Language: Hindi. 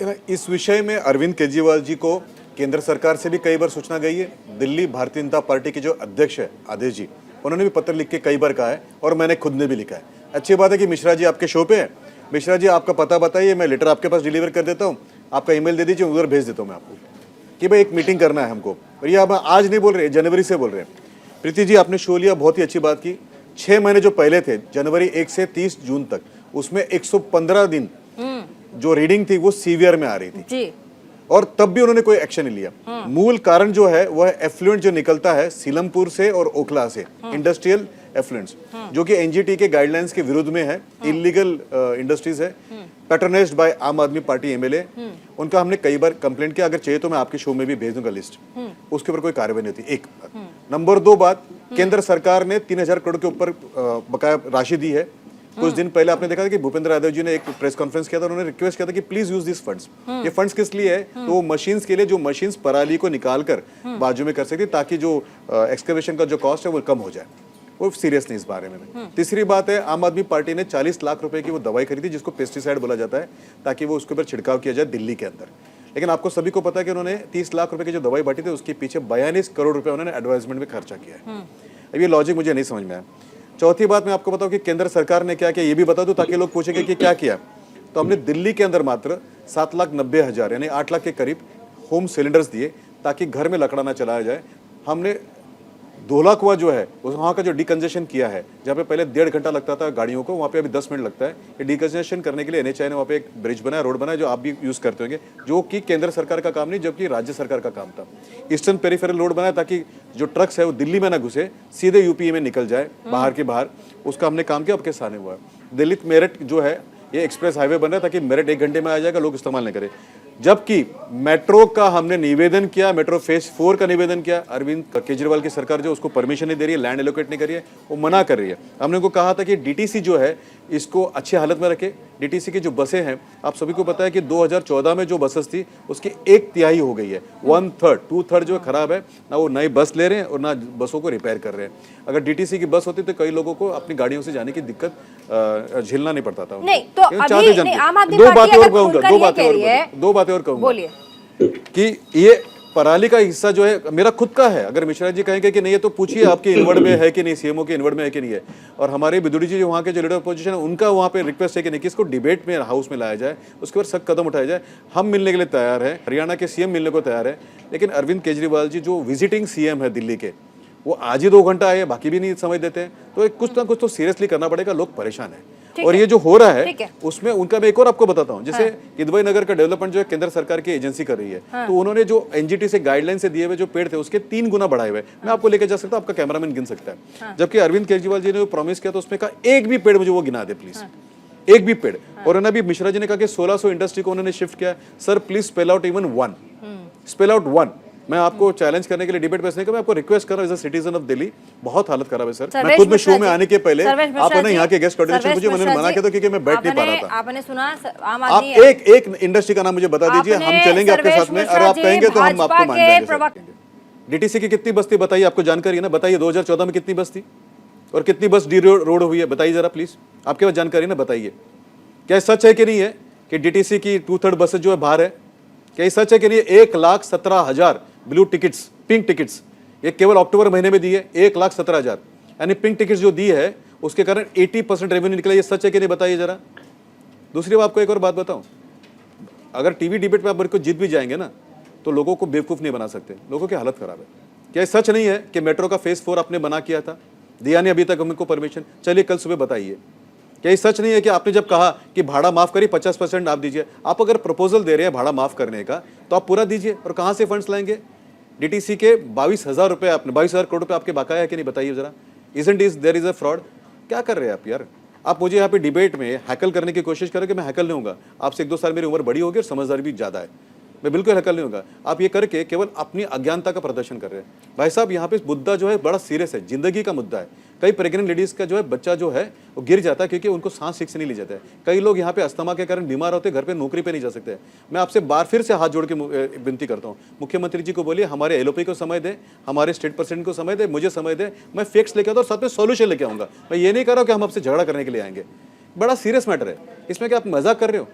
ना, इस विषय में अरविंद केजरीवाल जी को केंद्र सरकार से भी कई बार सूचना गई है। दिल्ली भारतीय जनता पार्टी के जो अध्यक्ष है आदेश जी, उन्होंने भी पत्र लिख के कई बार कहा है और मैंने खुद ने भी लिखा है। अच्छी बात है कि मिश्रा जी आपके शो पे है। मिश्रा जी आपका पता बताइए, मैं लेटर आपके पास डिलीवर कर देता हूँ, आपका ईमेल दे दीजिए, उधर भेज देता हूँ मैं आपको कि भाई एक मीटिंग करना है हमको। और ये आप आज नहीं बोल रहे, जनवरी से बोल रहे हैं। प्रीति जी आपने शो लिया, बहुत ही अच्छी बात की। 6 महीने जो पहले थे, जनवरी 1 से 30 जून तक, उसमें 115 दिन जो रीडिंग थी वो सीवियर में आ रही थी जी। और तब भी उन्होंने कोई एक्शन नहीं लिया। मूल कारण जो है वह एफ्लुएंट जो निकलता है सीलमपुर से और ओखला से, इंडस्ट्रियल एफ्लुएंट्स, जो कि एनजीटी के गाइडलाइंस के विरुद्ध में है, इलीगल इंडस्ट्रीज है, पैटर्नाइज्ड बाय आम आदमी पार्टी एमएलए। उनका हमने कई बार कंप्लेंट किया, अगर चाहिए तो मैं आपके शो में भी भेज दूंगा लिस्ट। उसके ऊपर कोई कार्रवाई नहीं होती। एक नंबर 2 बात, केंद्र सरकार ने 3000 करोड़ के ऊपर बकाया राशि दी है। कुछ दिन पहले आपने देखा था कि भूपेंद्र यादव जी ने एक प्रेस कॉन्फ्रेंस किया था, उन्होंने रिक्वेस्ट किया था कि प्लीज यूज दिस फंड्स। ये फंड्स किस लिए है? तो वो मशीन्स के लिए, जो मशीन्स पराली को निकाल कर बाजू में कर सकती, ताकि जो एक्सकवेशन का जो कॉस्ट है वो कम हो जाए। वो सीरियस नहीं इस बारे में। तीसरी बात है, आम आदमी पार्टी ने 40 लाख रुपए की वो दवाई खरीदी जिसको पेस्टिसाइड बोला जाता है, ताकि वो उसके ऊपर छिड़काव किया जाए दिल्ली के अंदर। लेकिन आपको सभी को पता है कि उन्होंने 30 लाख रुपए की जो दवाई बांटी थी उसके पीछे 42 करोड़ रुपए उन्होंने एडवर्टाइजमेंट में खर्चा किया है। अब ये लॉजिक मुझे नहीं समझ में आया। चौथी बात मैं आपको बताऊं कि केंद्र सरकार ने क्या किया, ये भी बता दूं ताकि लोग पूछेंगे कि क्या किया। तो हमने दिल्ली के अंदर मात्र 7,90,000 यानी 8 लाख के करीब होम सिलेंडर्स दिए, ताकि घर में लकड़ा ना चलाया जाए। हमने धोला कुआं जो है वहाँ का जो डिकंजेशन किया है, जहाँ पे पहले 1.5 घंटा लगता था गाड़ियों को, वहाँ पे अभी 10 मिनट लगता है। ये डिकंजेशन करने के लिए एनएचआई ने वहाँ पे एक ब्रिज बनाया, रोड बनाया, जो आप भी यूज करते होंगे, जो कि केंद्र सरकार का काम नहीं, जबकि राज्य सरकार का काम था। ईस्टर्न पेरिफेरल रोड बनाया ताकि जो ट्रक्स है वो दिल्ली में ना घुसे, सीधे यूपी में निकल जाए, बाहर के बाहर। उसका हमने काम किया, अब के सामने हुआ। दिल्ली मेरठ जो है ये एक्सप्रेस हाईवे बन रहा है ताकि मेरठ 1 घंटे में आ जाएगा, लोग इस्तेमाल नहीं करें। जबकि मेट्रो का हमने निवेदन किया, मेट्रो फेज 4 का निवेदन किया, अरविंद केजरीवाल की सरकार जो उसको परमिशन नहीं दे रही है, लैंड एलोकेट नहीं कर रही है, वो मना कर रही है। हमने उनको कहा था कि डीटीसी जो है इसको अच्छी हालत में रखे। डीटीसी की जो बसें हैं, आप सभी को पता है कि 2014 में जो बसेस थी उसकी 1/3 हो गई है, 1/3, 2/3 जो खराब है ना, वो नई बस ले रहे हैं और ना बसों को रिपेयर कर रहे हैं। अगर डीटीसी की बस होती तो कई लोगों को अपनी गाड़ियों से जाने की दिक्कत झेलना नहीं पड़ता था। नहीं तो अभी आम आदमी दो पार्टी बातें और अगर कहूंगा, खुलकर दो ये बातें कह और रही है, दो बातें और कहूंगा बोलिए कि ये पराली का हिस्सा जो है मेरा खुद का है। अगर मिश्रा जी कहेंगे कि नहीं है तो पूछिए आपके इनवर्ड में है कि नहीं, सीएमओ के इनवर्ड में है कि नहीं है। और हमारे बिदुड़ी जी जो वहाँ के जो लीडर अपोजिशन है, उनका वहाँ पे रिक्वेस्ट है कि नहीं कि इसको डिबेट में हाउस में लाया जाए, उसके बाद सख्त कदम उठाया जाए। हम मिलने के लिए तैयार है, हरियाणा के सीएम मिलने को तैयार है, लेकिन अरविंद केजरीवाल जी जो विजिटिंग सीएम है दिल्ली के, वो आज ही 2 घंटा आए, बाकी भी नहीं समझ देते हैं। तो कुछ ना कुछ तो सीरियसली करना पड़ेगा, लोग परेशान है। और ये जो हो रहा है उसमें उनका मैं एक और आपको बताता हूँ, जैसे किदवई नगर का डेवलपमेंट जो है केंद्र सरकार की एजेंसी कर रही है, तो उन्होंने जो एनजीटी से गाइडलाइन से दिए हुए जो पेड़ थे उसके 3 गुना बढ़ाए हुए। मैं आपको लेके जा सकता हूँ, आपका कैमरामैन गिन सकता है। जबकि अरविंद केजरीवाल जी ने प्रॉमिस किया तो उसमें का एक भी पेड़ मुझे वो गिना दे प्लीज, एक भी पेड़। और उन्होंने अभी मिश्रा जी ने कहा कि 1600 इंडस्ट्री को उन्होंने शिफ्ट किया। Sir please spell out even 1, spell out 1। मैं आपको चैलेंज करने के लिए, डिबेट बैठने का मैं आपको रिक्वेस्ट कर रहा हूँ, as a citizen of Delhi. बहुत हालत खराब है सर। मैं खुद में शो में आने के पहले आपने यहाँ के गेस्ट कोऑर्डिनेशन मुझे मैंने मना किया था क्योंकि मैं बैठ नहीं पा रहा था। आपने सुना, आप एक इंडस्ट्री का नाम मुझे बता दीजिए, हम चलेंगे आपके साथ में, और आप कहेंगे तो हम आपको मान जाएंगे। डीटीसी की कितनी बस्ती बताइए, आपको जानकारी है ना, बताइए 2014 में कितनी बस्ती और कितनी बस डी रोड हुई है, बताइए जरा प्लीज, आपके पास जानकारी ना, बताइए। क्या सच है कि नहीं है कि डीटीसी की 2/3 बसेस जो है बाहर है? क्या सच है कि नहीं? 1,17,000 ब्लू टिकट्स, पिंक टिकट्स, ये केवल अक्टूबर महीने में दी है, 1,17,000। यानी पिंक टिकट्स जो दी है उसके कारण 80% रेवेन्यू निकला। ये सच है कि नहीं, बताइए जरा। दूसरी बात, आपको एक और बात बताऊं, अगर टीवी डिबेट में आप मेरे को जीत भी जाएंगे ना, तो लोगों को बेवकूफ नहीं बना सकते, लोगों की हालत खराब है। क्या सच नहीं है कि मेट्रो का फेज 4 आपने बना किया था, दिया नहीं अभी तक हमको परमिशन? चलिए कल सुबह बताइए। क्या ये सच नहीं है कि आपने जब कहा कि भाड़ा माफ करिए, 50% आप दीजिए? आप अगर प्रपोजल दे रहे हैं भाड़ा माफ करने का तो आप पूरा दीजिए, और कहां से फंड्स लाएंगे? डीटीसी के 22,000 रुपए, आपने 22,000 करोड़ रुपए आपके बकाया है कि नहीं, बताइए जरा। Isn't is there is a fraud? क्या कर रहे हैं आप यार? आप मुझे यहाँ पे डिबेट में हैकल करने की कोशिश करें कि मैं हैकल नहीं होगा। आपसे 1-2 साल मेरी उम्र बड़ी होगी और समझदारी भी ज्यादा है, मैं बिल्कुल हैकल नहीं होगा। आप ये करके केवल अपनी अज्ञानता का प्रदर्शन कर रहे हैं। भाई साहब, यहाँ पे मुद्दा जो है बड़ा सीरियस है, जिंदगी का मुद्दा है। कई प्रेग्नेंट लेडीज का जो है बच्चा जो है वो गिर जाता है क्योंकि उनको सांस ठीक से नहीं ली जाता है। कई लोग यहाँ पे अस्थमा के कारण बीमार होते, घर पे नौकरी पे नहीं जा सकते। मैं आपसे बार फिर से हाथ जोड़ के विनती करता हूँ, मुख्यमंत्री जी को बोलिए हमारे एलओपी को समय दे, हमारे स्टेट प्रेसिडेंट को समय दे, मुझे समय दे, मैं फिक्स लेके आता और साथ में सॉल्यूशन लेके आऊंगा। मैं ये नहीं कर रहा हूँ कि हम आपसे झगड़ा करने के लिए आएंगे। बड़ा सीरियस मैटर है, इसमें क्या आप मजाक कर रहे हो?